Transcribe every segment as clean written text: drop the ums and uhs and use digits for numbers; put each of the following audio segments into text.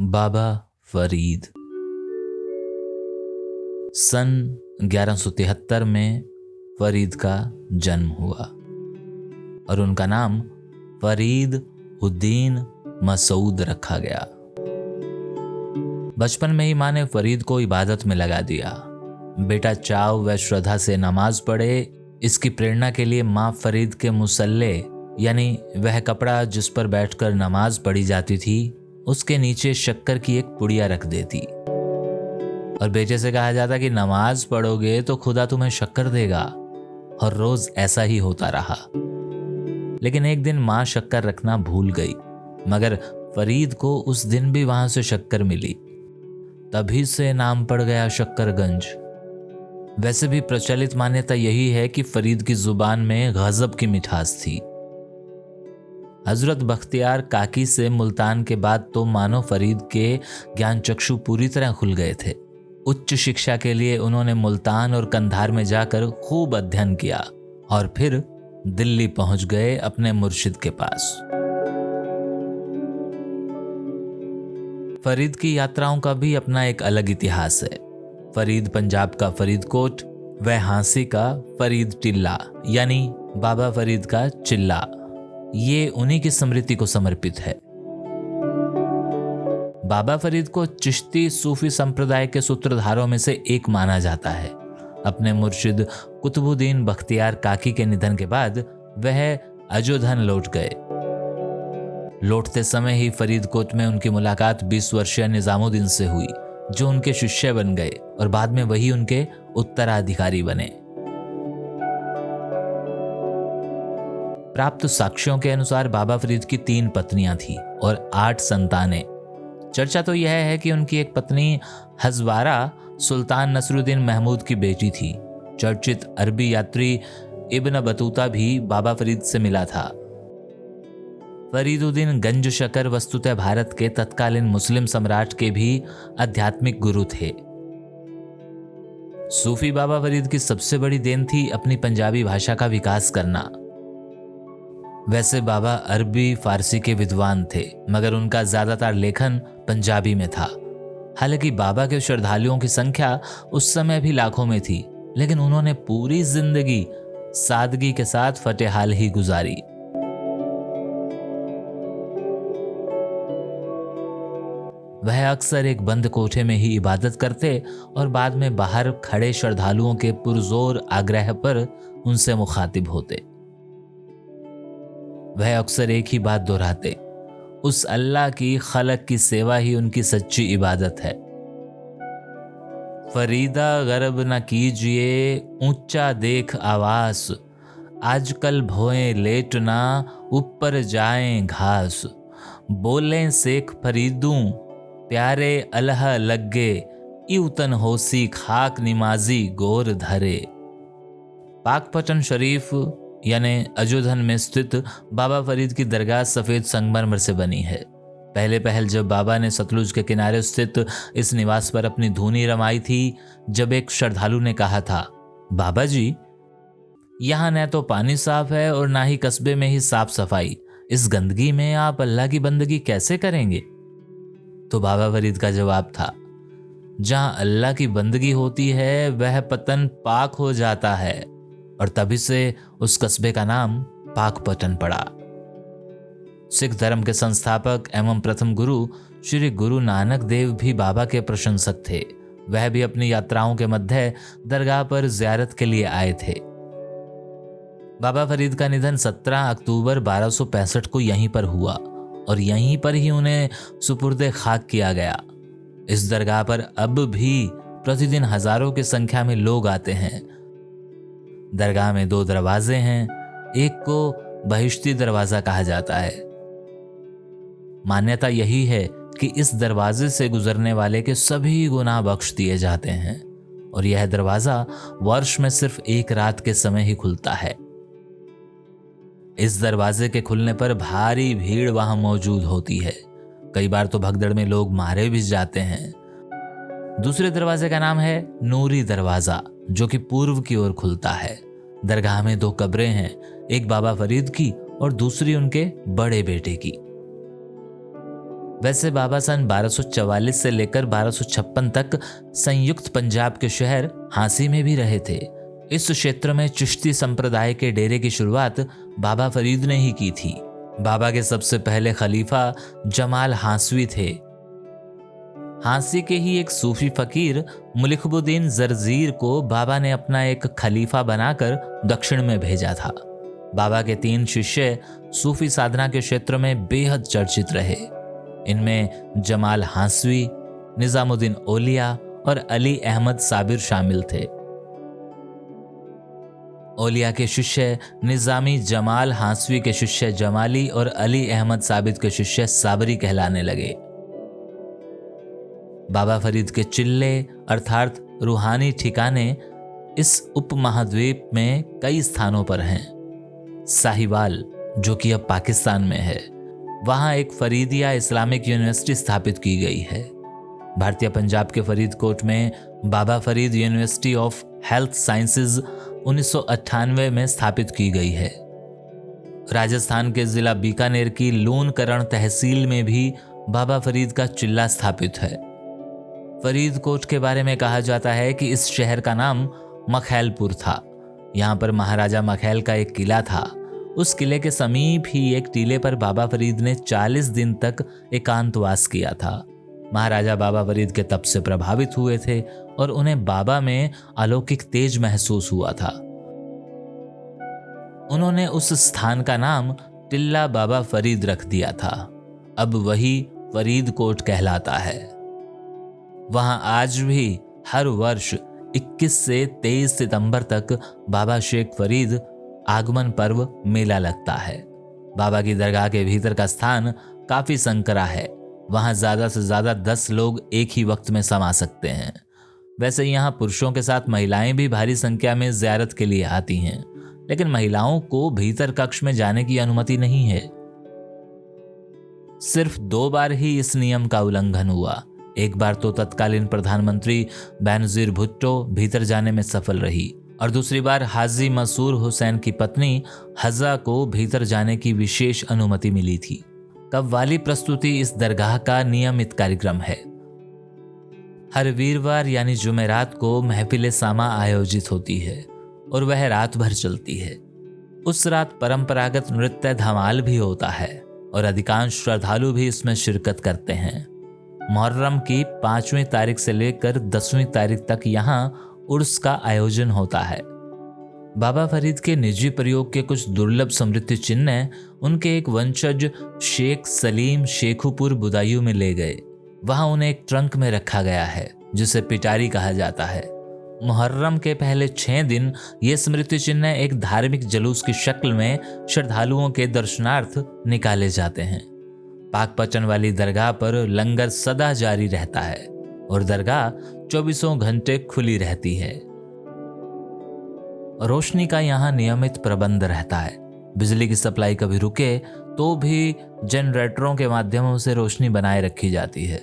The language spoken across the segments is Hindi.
बाबा फरीद। सन 1173 में फरीद का जन्म हुआ और उनका नाम फरीद उद्दीन मसूद रखा गया। बचपन में ही माँ ने फरीद को इबादत में लगा दिया। बेटा चाव व श्रद्धा से नमाज पढ़े, इसकी प्रेरणा के लिए माँ फरीद के मुसल्ले यानी वह कपड़ा जिस पर बैठकर नमाज पढ़ी जाती थी उसके नीचे शक्कर की एक पुड़िया रख देती और बेटे से कहा जाता कि नमाज पढ़ोगे तो खुदा तुम्हें शक्कर देगा। और रोज ऐसा ही होता रहा। लेकिन एक दिन माँ शक्कर रखना भूल गई, मगर फरीद को उस दिन भी वहां से शक्कर मिली। तभी से नाम पड़ गया शक्करगंज। वैसे भी प्रचलित मान्यता यही है कि फरीद की जुबान में गजब की मिठास थी। हजरत बख्तियार काकी से मुल्तान के बाद तो मानो फरीद के ज्ञान चक्षु पूरी तरह खुल गए थे। उच्च शिक्षा के लिए उन्होंने मुल्तान और कंधार में जाकर खूब अध्ययन किया और फिर दिल्ली पहुंच गए अपने मुर्शिद के पास। फरीद की यात्राओं का भी अपना एक अलग इतिहास है। फरीद पंजाब का फरीदकोट व हांसी का फरीद टिल्ला यानी बाबा फरीद का चिल्ला, ये उन्हीं की स्मृति को समर्पित है। बाबा फरीद को चिश्ती सूफी संप्रदाय के सूत्रधारों में से एक माना जाता है। अपने मुर्शिद कुतुबुद्दीन बख्तियार काकी के निधन के बाद वह अजोधन लौट गए। लौटते समय ही फरीदकोट में उनकी मुलाकात 20 वर्षीय निजामुद्दीन से हुई, जो उनके शिष्य बन गए और बाद में वही उनके उत्तराधिकारी बने। प्राप्त साक्ष्यों के अनुसार बाबा फरीद की 3 पत्नियां थीं और 8 संतानें। चर्चा तो यह है कि उनकी एक पत्नी हजवारा सुल्तान नसरुद्दीन महमूद की बेटी थी। चर्चित अरबी यात्री इब्न बतूता भी बाबा फरीद से मिला था। फरीदुद्दीन गंज शकर वस्तुतः भारत के तत्कालीन मुस्लिम सम्राट के भी आध्यात्मिक गुरु थे। सूफी बाबा फरीद की सबसे बड़ी देन थी अपनी पंजाबी भाषा का विकास करना। वैसे बाबा अरबी फारसी के विद्वान थे, मगर उनका ज्यादातर लेखन पंजाबी में था। हालांकि बाबा के श्रद्धालुओं की संख्या उस समय भी लाखों में थी, लेकिन उन्होंने पूरी जिंदगी सादगी के साथ फतेहाल ही गुजारी। वह अक्सर एक बंद कोठे में ही इबादत करते और बाद में बाहर खड़े श्रद्धालुओं के पुरजोर आग्रह पर उनसे मुखातिब होते। वह अक्सर एक ही बात दोहराते, उस अल्लाह की खलक की सेवा ही उनकी सच्ची इबादत है। फरीदा गर्ब न कीजिए ऊंचा देख आवास, आजकल भोए लेटना ऊपर जाएं घास। बोलें शेख फरीदूं प्यारे अल्लाह लगे, इउतन होसी खाक निमाजी गोर धरे। पाकपटन शरीफ यानी अजोधन में स्थित बाबा फरीद की दरगाह सफेद संगमरमर से बनी है। पहले पहल जब बाबा ने सतलुज के किनारे स्थित इस निवास पर अपनी धूनी रमाई थी, जब एक श्रद्धालु ने कहा था, बाबा जी, यहाँ न तो पानी साफ है और ना ही कस्बे में ही साफ सफाई, इस गंदगी में आप अल्लाह की बंदगी कैसे करेंगे? तो बाबा फरीद का जवाब था, जहाँ अल्लाह की बंदगी होती है वह पतन पाक हो जाता है, और तभी से उस कस्बे का नाम पाकपटन पड़ा। सिख धर्म के संस्थापक एवं प्रथम गुरु श्री गुरु नानक देव भी बाबा के प्रशंसक थे। वह भी अपनी यात्राओं के मध्य दरगाह पर ज़ियारत के लिए आए थे। बाबा फरीद का निधन 17 अक्टूबर 1265 को यहीं पर हुआ और यहीं पर ही उन्हें सुपुर्दे खाक किया गया। इस दरगाह पर अब भी प्रतिदिन हजारों की संख्या में लोग आते हैं। दरगाह में 2 दरवाजे हैं, एक को बहिश्ती दरवाजा कहा जाता है। मान्यता यही है कि इस दरवाजे से गुजरने वाले के सभी गुनाह बख्श दिए जाते हैं और यह दरवाजा वर्ष में सिर्फ एक रात के समय ही खुलता है। इस दरवाजे के खुलने पर भारी भीड़ वहां मौजूद होती है। कई बार तो भगदड़ में लोग मारे भी जाते हैं। दूसरे दरवाजे का नाम है नूरी दरवाजा, जो कि पूर्व की ओर खुलता है। दरगाह में 2 कब्रें हैं, एक बाबा फरीद की और दूसरी उनके बड़े बेटे की। वैसे बाबा सन 1244 से लेकर 1256 तक संयुक्त पंजाब के शहर हांसी में भी रहे थे। इस क्षेत्र में चिश्ती संप्रदाय के डेरे की शुरुआत बाबा फरीद ने ही की थी। बाबा के सबसे पहले खलीफा जमाल हांसवी थे। हांसी के ही एक सूफी फकीर मुलिकबुद्दीन जरजीर को बाबा ने अपना एक खलीफा बनाकर दक्षिण में भेजा था। बाबा के 3 शिष्य सूफी साधना के क्षेत्र में बेहद चर्चित रहे। इनमें जमाल हांसवी, निजामुद्दीन औलिया और अली अहमद साबिर शामिल थे। औलिया के शिष्य निजामी जमाल हांसवी के शिष्य जमाली और अली अहमद साबिर के शिष्य साबरी कहलाने लगे। बाबा फरीद के चिल्ले अर्थात रूहानी ठिकाने इस उपमहाद्वीप में कई स्थानों पर हैं। साहिवाल, जो कि अब पाकिस्तान में है, वहां एक फरीदिया इस्लामिक यूनिवर्सिटी स्थापित की गई है। भारतीय पंजाब के फरीदकोट में Baba Farid university of health sciences 1998 में स्थापित की गई है। राजस्थान के जिला बीकानेर की लूनकरण तहसील में भी बाबा फरीद का चिल्ला स्थापित है। फरीदकोट के बारे में कहा जाता है कि इस शहर का नाम मखैलपुर था। यहाँ पर महाराजा मखैल का एक किला था। उस किले के समीप ही एक टीले पर बाबा फरीद ने 40 दिन तक एकांतवास किया था। महाराजा बाबा फरीद के तप से प्रभावित हुए थे और उन्हें बाबा में अलौकिक तेज महसूस हुआ था। उन्होंने उस स्थान का नाम टिल्ला बाबा फरीद रख दिया था। अब वही फरीदकोट कहलाता है। वहां आज भी हर वर्ष 21 से 23 सितंबर तक बाबा शेख फरीद आगमन पर्व मेला लगता है। बाबा की दरगाह के भीतर का स्थान काफी संकरा है। वहां ज्यादा से ज्यादा 10 लोग एक ही वक्त में समा सकते हैं। वैसे यहाँ पुरुषों के साथ महिलाएं भी भारी संख्या में ज़ियारत के लिए आती हैं, लेकिन महिलाओं को भीतर कक्ष में जाने की अनुमति नहीं है। सिर्फ 2 बार ही इस नियम का उल्लंघन हुआ। एक बार तो तत्कालीन प्रधानमंत्री बेनजीर भुट्टो भीतर जाने में सफल रही और दूसरी बार हाजी मसूर हुसैन की पत्नी हज़ा को भीतर जाने की विशेष अनुमति मिली थी। कव्वाली प्रस्तुति इस दरगाह का नियमित कार्यक्रम है। हर वीरवार यानी जुमेरात को महफिल सामा आयोजित होती है और वह रात भर चलती है। उस रात परंपरागत नृत्य धमाल भी होता है और अधिकांश श्रद्धालु भी इसमें शिरकत करते हैं। मुहर्रम की 5वीं तारीख से लेकर 10वीं तारीख तक यहाँ उर्स का आयोजन होता है। बाबा फरीद के निजी प्रयोग के कुछ दुर्लभ स्मृति चिन्ह उनके एक वंशज शेख सलीम शेखुपुर बुदायूं में ले गए। वहां उन्हें एक ट्रंक में रखा गया है जिसे पिटारी कहा जाता है। मुहर्रम के पहले 6 दिन ये स्मृति चिन्ह एक धार्मिक जुलूस की शक्ल में श्रद्धालुओं के दर्शनार्थ निकाले जाते हैं। पाकपचन वाली दरगाह पर लंगर सदा जारी रहता है और दरगाह 24 घंटे खुली रहती है। रोशनी का यहाँ नियमित प्रबंध रहता है। बिजली की सप्लाई कभी रुके तो भी जनरेटरों के माध्यमों से रोशनी बनाए रखी जाती है।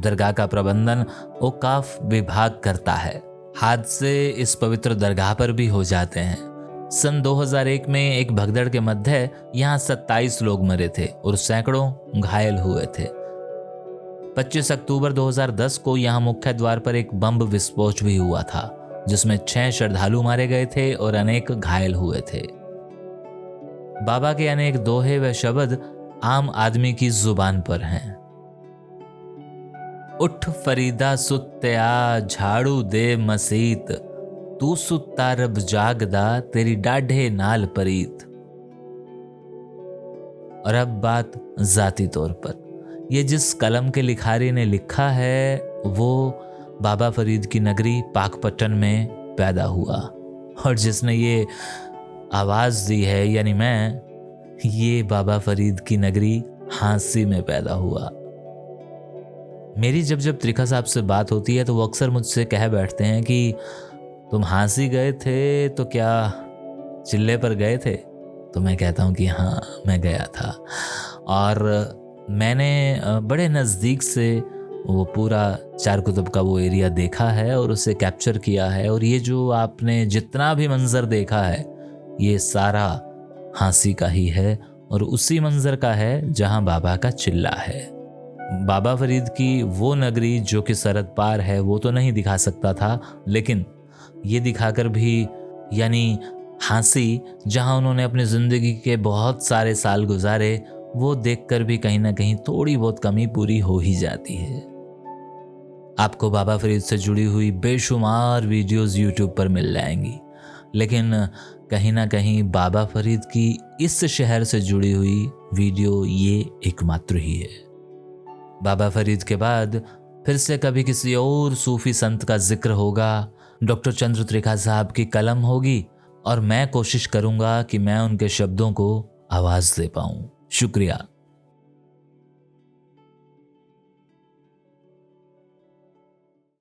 दरगाह का प्रबंधन औकाफ विभाग करता है। हादसे इस पवित्र दरगाह पर भी हो जाते हैं। सन 2001 में एक भगदड़ के मध्य यहाँ 27 लोग मरे थे और सैकड़ों घायल हुए थे। 25 अक्टूबर 2010 को यहाँ मुख्य द्वार पर एक बम विस्फोट भी हुआ था जिसमें 6 श्रद्धालु मारे गए थे और अनेक घायल हुए थे। बाबा के अनेक दोहे व शब्द आम आदमी की जुबान पर हैं। उठ फरीदा सुत्या झाड़ू दे मसीत, तू सुत्ता रब जागदा तेरी डाढ़े नाल परीत। और अब बात जाती तौर पर, ये जिस कलम के लिखारी ने लिखा है वो बाबा फरीद की नगरी पाकपट्टन में पैदा हुआ और जिसने ये आवाज़ दी है यानी मैं, ये बाबा फरीद की नगरी हांसी में पैदा हुआ। मेरी जब त्रिखा साहब से बात होती है तो वो अक्सर मुझसे कह बैठते हैं कि तुम हांसी गए थे तो क्या चिल्ले पर गए थे? तो मैं कहता हूँ कि हाँ, मैं गया था और मैंने बड़े नज़दीक से वो पूरा चार कुतुब का वो एरिया देखा है और उसे कैप्चर किया है। और ये जो आपने जितना भी मंज़र देखा है ये सारा हांसी का ही है और उसी मंज़र का है जहाँ बाबा का चिल्ला है। बाबा फरीद की वो नगरी जो कि सरहद पार है वो तो नहीं दिखा सकता था, लेकिन ये दिखाकर भी, यानी हाँसी जहाँ उन्होंने अपनी ज़िंदगी के बहुत सारे साल गुजारे, वो देखकर भी कहीं ना कहीं थोड़ी बहुत कमी पूरी हो ही जाती है। आपको बाबा फरीद से जुड़ी हुई बेशुमार वीडियोस यूट्यूब पर मिल जाएंगी, लेकिन कहीं ना कहीं बाबा फरीद की इस शहर से जुड़ी हुई वीडियो ये एकमात्र ही है। बाबा फरीद के बाद फिर से कभी किसी और सूफी संत का जिक्र होगा, डॉक्टर चंद्र त्रिखा साहब की कलम होगी और मैं कोशिश करूंगा कि मैं उनके शब्दों को आवाज़ दे पाऊं। शुक्रिया।